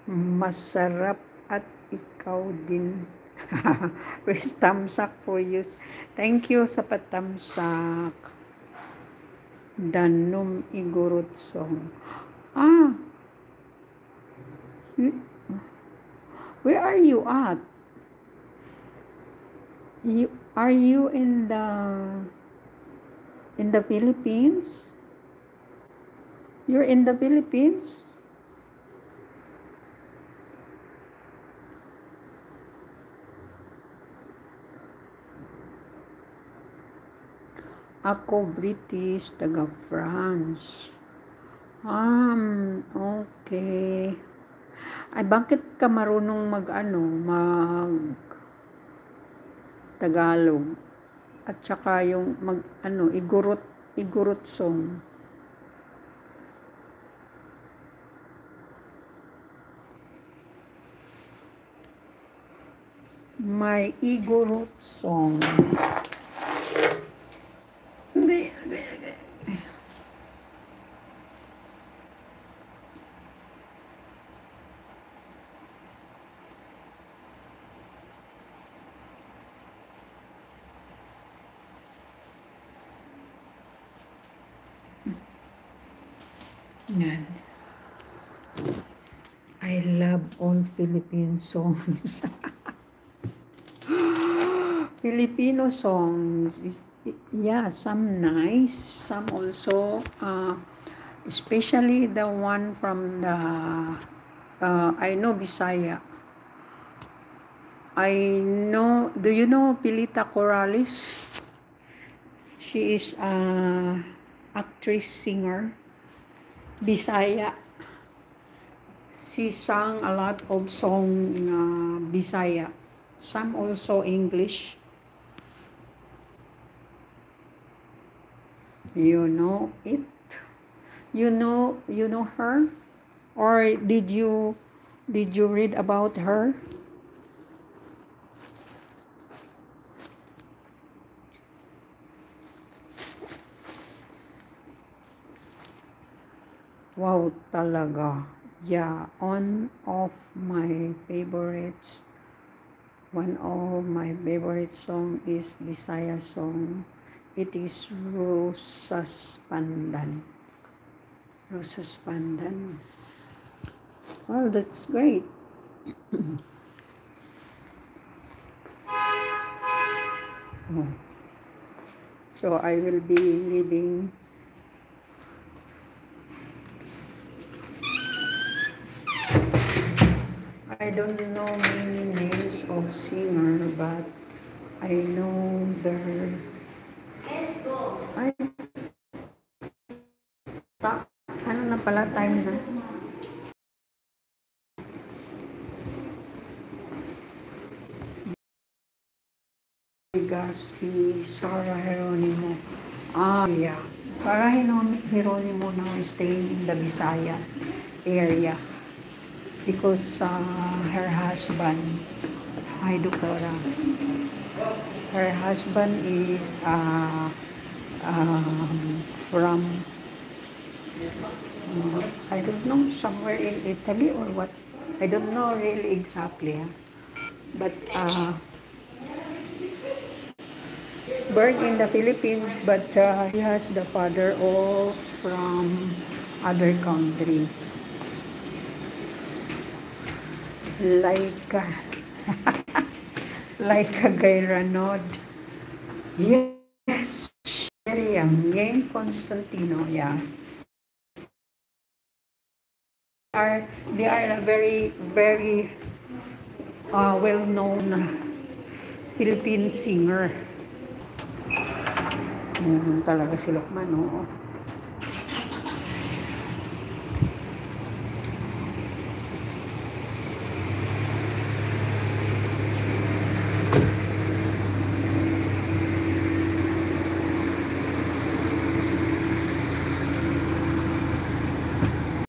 Masarap at ikaw din. First tamsak for you. Thank you sa patamsak. Danum igurot song. Ah, where are you at? Are you in the Philippines? You're in the Philippines? Ako British, taga France. Okay. Ay, bakit ka marunong mag Tagalog? At saka yung igurot song. My igurot song. Yan. I love all Philippine songs. Filipino songs is, yeah, some nice, some also, especially the one from the, I know Bisaya. Do you know Pilita Corrales? She is actress, singer, Bisaya. She sang a lot of song in Bisaya. Some also English. You know it? You know her? Or did you read about her? Wow, talaga. Yeah, one of my favorites song is Bisaya song. It is Rosas Pandan. Rosas Pandan. Well, that's great. So I will be leaving. I don't know many names of singer, but I know their. Ay, ano na pala, time na? Si Sarah Geronimo. Yeah. Sarah Geronimo now is staying in the Bisaya area because her husband, ay doktora, her husband is from, I don't know, somewhere in Italy or what. I don't know really exactly. But born in the Philippines, but he has the father all from other country. Like a Guy Ranod. Yes, very young. Yang Constantino, yeah. They are a very, very well-known Philippine singer. Talaga si Lokman, oo.